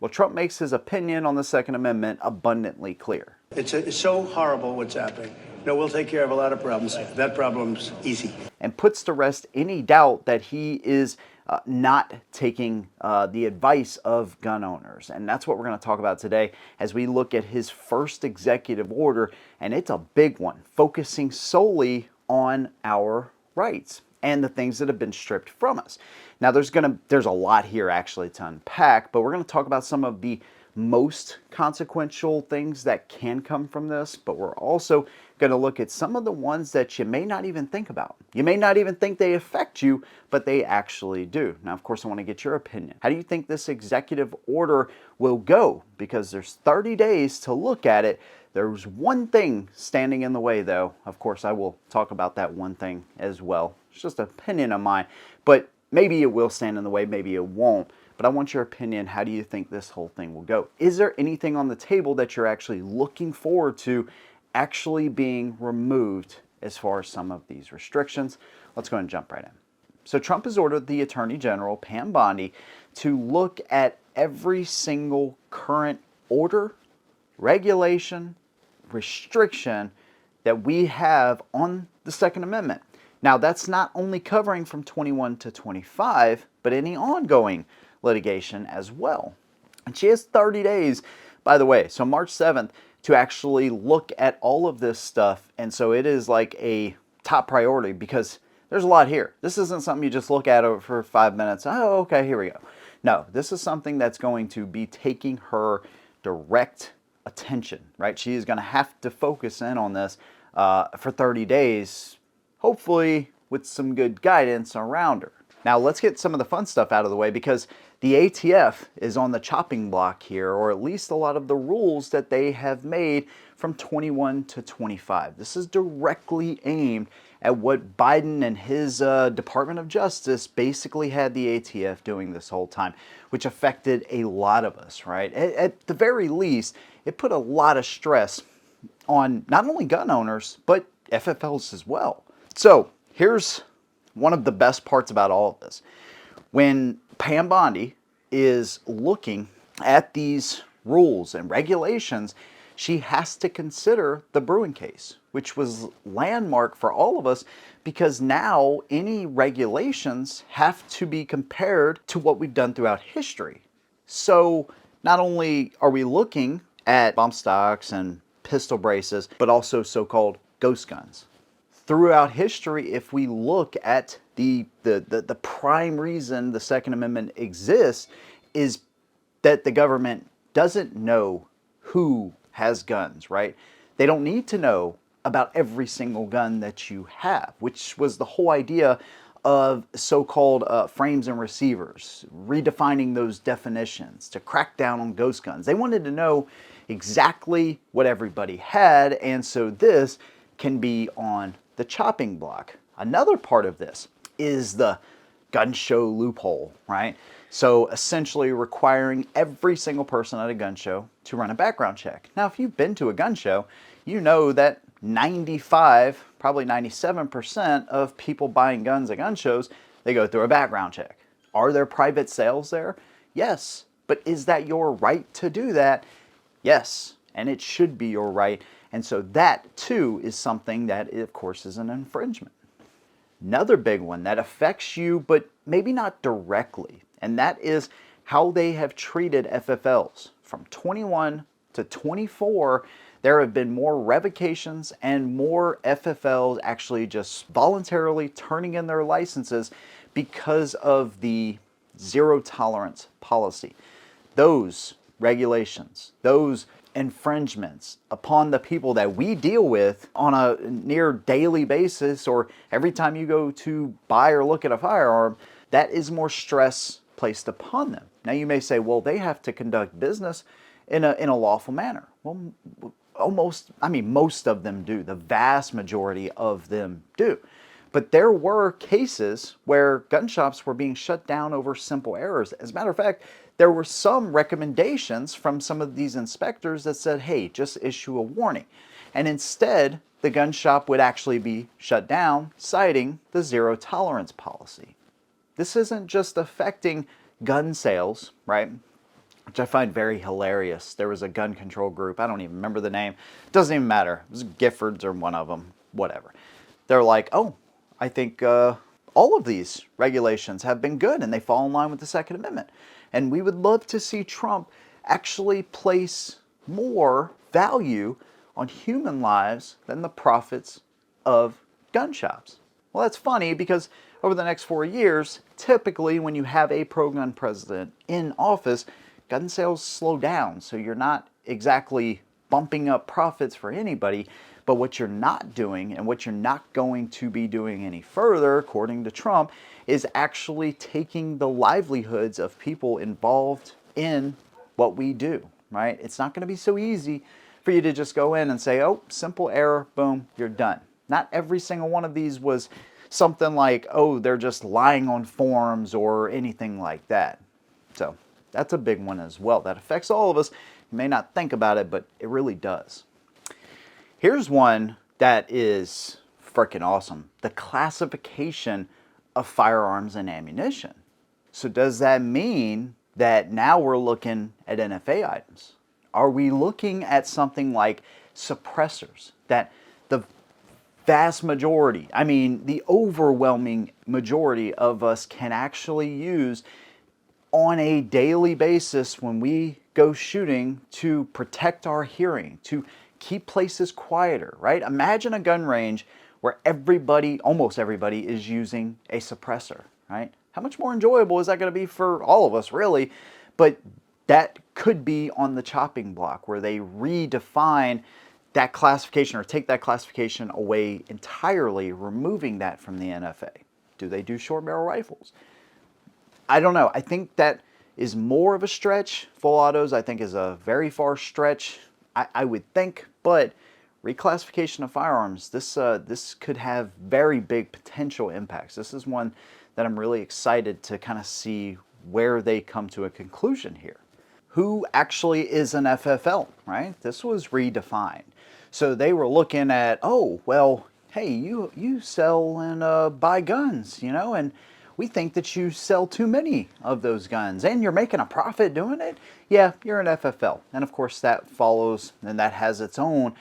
Well, Trump makes his opinion on the Second Amendment abundantly clear. It's so horrible what's happening. No, we'll take care of a lot of problems. That problem's easy. And puts to rest any doubt that he is not taking the advice of gun owners. And that's what we're going to talk about today as we look at his first executive order. And it's a big one, focusing solely on our rights and the things that have been stripped from us. Now, there's a lot here actually to unpack, but we're going to talk about some of the most consequential things that can come from this, but we're also going to look at some of the ones that you may not even think about. You may not even think they affect you, but they actually do. Now, of course, I want to get your opinion. How do you think this executive order will go? Because there's 30 days to look at it. There's one thing standing in the way, though. Of course, I will talk about that one thing as well. It's just an opinion of mine, but maybe it will stand in the way, maybe it won't. But I want your opinion. How do you think this whole thing will go? Is there anything on the table that you're actually looking forward to actually being removed as far as some of these restrictions? Let's go and jump right in. So Trump has ordered the Attorney General, Pam Bondi, to look at every single current order, regulation, restriction that we have on the Second Amendment. Now, that's not only covering from 21 to 25, but any ongoing litigation as well. And she has 30 days, by the way, so March 7th, to actually look at all of this stuff. And so it is like a top priority because there's a lot here. This isn't something you just look at for 5 minutes. Oh, okay, here we go. No, this is something that's going to be taking her direct attention, right? She is going to have to focus in on this for 30 days, hopefully with some good guidance around her. Now, let's get some of the fun stuff out of the way because the ATF is on the chopping block here, or at least a lot of the rules that they have made from 21 to 25. This is directly aimed at what Biden and his Department of Justice basically had the ATF doing this whole time, which affected a lot of us, right? At the very least, it put a lot of stress on not only gun owners, but FFLs as well. So here's one of the best parts about all of this. When Pam Bondi is looking at these rules and regulations, she has to consider the Bruen case, which was landmark for all of us because now any regulations have to be compared to what we've done throughout history. So not only are we looking at bump stocks and pistol braces, but also so-called ghost guns. Throughout history, if we look at the prime reason the Second Amendment exists is that the government doesn't know who has guns, right? They don't need to know about every single gun that you have, which was the whole idea of so-called frames and receivers, redefining those definitions to crack down on ghost guns. They wanted to know exactly what everybody had, and so this can be on the chopping block. Another part of this is the gun show loophole, right? So essentially requiring every single person at a gun show to run a background check. Now, if you've been to a gun show, you know that 95, probably 97% of people buying guns at gun shows, they go through a background check. Are there private sales there? Yes. But is that your right to do that? Yes. And it should be your right. And so that too is something that, of course, is an infringement. Another big one that affects you, but maybe not directly, and that is how they have treated FFLs. From 21 to 24, there have been more revocations and more FFLs actually just voluntarily turning in their licenses because of the zero tolerance policy. Those regulations, those infringements upon the people that we deal with on a near daily basis, or every time you go to buy or look at a firearm, that is more stress placed upon them. Now you may say, well, they have to conduct business in a lawful manner. Well, most of them do. The vast majority of them do. But there were cases where gun shops were being shut down over simple errors. As a matter of fact, there were some recommendations from some of these inspectors that said, hey, just issue a warning. And instead, the gun shop would actually be shut down, citing the zero tolerance policy. This isn't just affecting gun sales, right? which I find very hilarious. There was a gun control group, I don't even remember the name, doesn't even matter, it was Giffords or one of them, whatever. They're like, oh, I think all of these regulations have been good and they fall in line with the Second Amendment. And we would love to see Trump actually place more value on human lives than the profits of gun shops. Well, that's funny because over the next 4 years, typically when you have a pro-gun president in office, gun sales slow down. So you're not exactly bumping up profits for anybody. But what you're not doing, and what you're not going to be doing any further, according to Trump, is actually taking the livelihoods of people involved in what we do, right? It's not going to be so easy for you to just go in and say, oh, simple error, boom, you're done. Not every single one of these was something like, oh, they're just lying on forms or anything like that. So that's a big one as well. That affects all of us. You may not think about it, but it really does. Here's one that is freaking awesome. The classification of firearms and ammunition. So does that mean that now we're looking at NFA items? Are we looking at something like suppressors that the vast majority, I mean the overwhelming majority of us can actually use on a daily basis when we go shooting to protect our hearing, to keep places quieter, right? Imagine a gun range where everybody, almost everybody, is using a suppressor, right? How much more enjoyable is that going to be for all of us, really? But that could be on the chopping block where they redefine that classification or take that classification away entirely, removing that from the NFA. Do they do short barrel rifles? I don't know. I think that is more of a stretch. Full autos, I think, is a very far stretch. I would think, but reclassification of firearms, this could have very big potential impacts. This is one that I'm really excited to kind of see where they come to a conclusion here. Who actually is an FFL, right? This was redefined. So they were looking at, oh, well, hey, you sell and buy guns, you know, and we think that you sell too many of those guns and you're making a profit doing it. Yeah, you're an FFL. And of course that follows and that has its own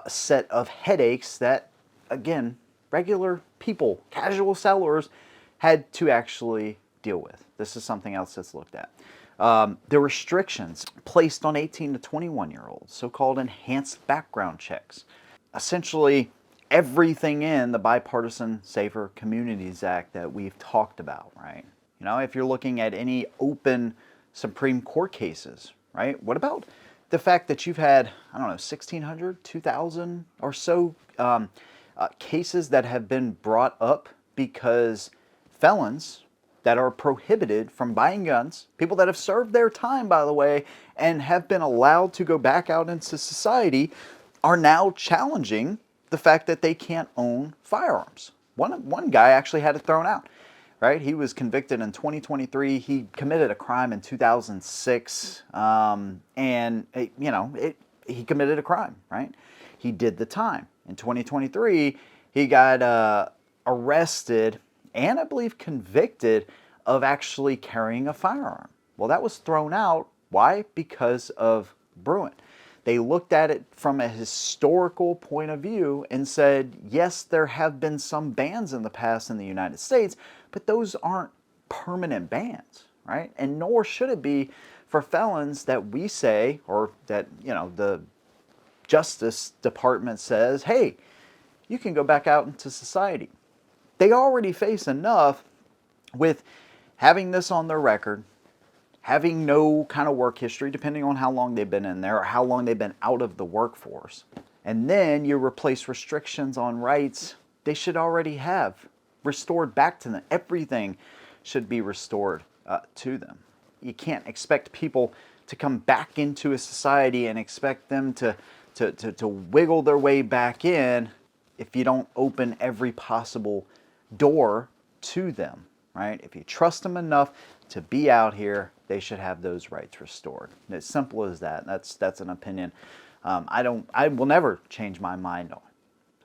set of headaches that, again, regular people, casual sellers, had to actually deal with. This is something else that's looked at. The restrictions placed on 18 to 21-year-olds, so-called enhanced background checks. Essentially, everything in the Bipartisan Safer Communities Act that we've talked about, right? You know, if you're looking at any open Supreme Court cases, right? What about the fact that you've had, I don't know, 1,600, 2,000 or so cases that have been brought up because felons that are prohibited from buying guns, people that have served their time, by the way, and have been allowed to go back out into society, are now challenging the fact that they can't own firearms. One guy actually had it thrown out, right? He was convicted in 2023. He committed a crime in 2006, he committed a crime, right? He did the time. In 2023, he got arrested and I believe convicted of actually carrying a firearm. Well, that was thrown out. Why? Because of Bruin. They looked at it from a historical point of view and said, yes, there have been some bans in the past in the United States, but those aren't permanent bans, right? And nor should it be for felons that we say, or that, you know, the Justice Department says, hey, you can go back out into society. They already face enough with having this on their record, having no kind of work history, depending on how long they've been in there or how long they've been out of the workforce. And then you replace restrictions on rights they should already have restored back to them. Everything should be restored to them. You can't expect people to come back into a society and expect them to wiggle their way back in if you don't open every possible door to them, right? If you trust them enough to be out here, they should have those rights restored. As simple as that. That's an opinion. I will never change my mind on.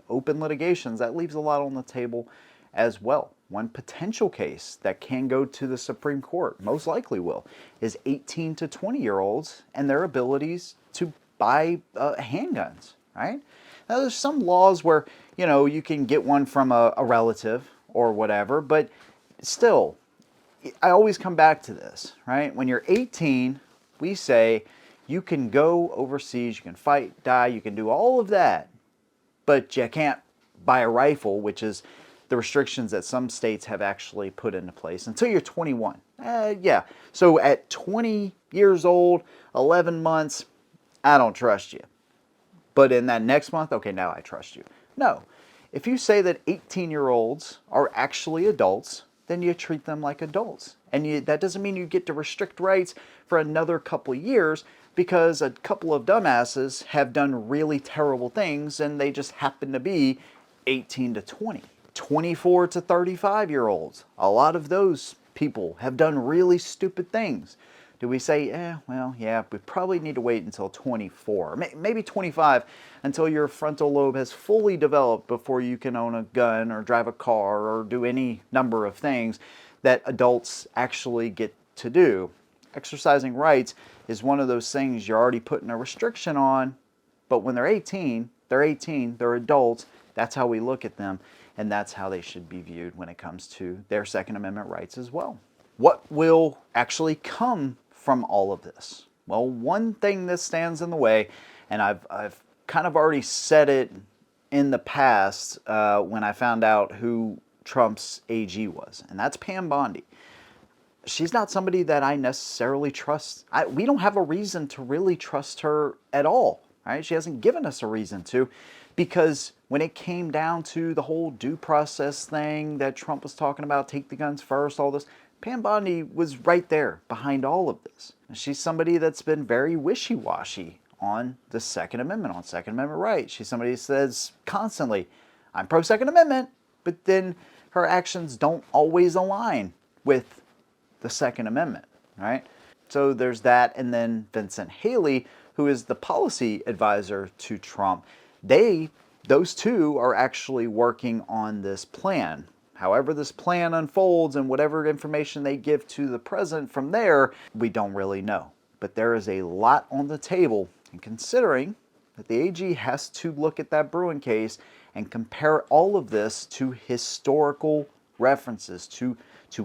Open litigations, that leaves a lot on the table as well. one potential case that can go to the Supreme Court, most likely will, is 18 to 20-year-olds and their abilities to buy handguns, right? Now, there's some laws where, you can get one from a relative or whatever, but still, I always come back to this, right? When you're 18, we say you can go overseas, you can fight, die, you can do all of that, but you can't buy a rifle, which is the restrictions that some states have actually put into place until you're 21. Yeah, so at 20 years old, 11 months, I don't trust you. But in that next month, okay, now I trust you. No. If you say that 18-year-olds are actually adults, then you treat them like adults. And that doesn't mean you get to restrict rights for another couple of years because a couple of dumbasses have done really terrible things and they just happen to be 18 to 20. 24 to 35-year-olds. A lot of those people have done really stupid things. Do we say, well, yeah, we probably need to wait until 24, maybe 25, until your frontal lobe has fully developed before you can own a gun or drive a car or do any number of things that adults actually get to do. Exercising rights is one of those things you're already putting a restriction on, but when they're 18, they're adults. That's how we look at them, and that's how they should be viewed when it comes to their Second Amendment rights as well. What will actually come from all of this? Well, one thing that stands in the way, and I've kind of already said it in the past when I found out who Trump's AG was, and that's Pam Bondi. She's not somebody that I necessarily trust. We don't have a reason to really trust her at all, right? She hasn't given us a reason to, because when it came down to the whole due process thing that Trump was talking about, take the guns first, all this, Pam Bondi was right there behind all of this. And she's somebody that's been very wishy-washy on the Second Amendment, on Second Amendment rights. She's somebody who says constantly, I'm pro-Second Amendment, but then her actions don't always align with the Second Amendment, right? So there's that, and then Vincent Haley, who is the policy advisor to Trump. Those two are actually working on this plan. However this plan unfolds and whatever information they give to the president from there, we don't really know. But there is a lot on the table, and considering that the AG has to look at that Bruen case and compare all of this to historical references, to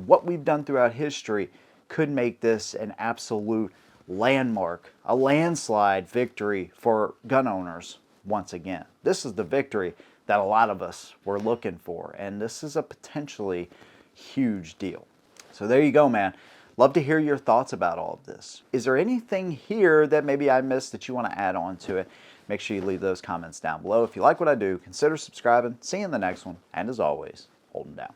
what we've done throughout history, could make this an absolute landmark, a landslide victory for gun owners once again. This is the victory that a lot of us were looking for, and this is a potentially huge deal. So there you go, man. Love to hear your thoughts about all of this. Is there anything here that maybe I missed that you want to add on to it? Make sure you leave those comments down below. If you like what I do, consider subscribing. See you in the next one, and as always, hold 'em down.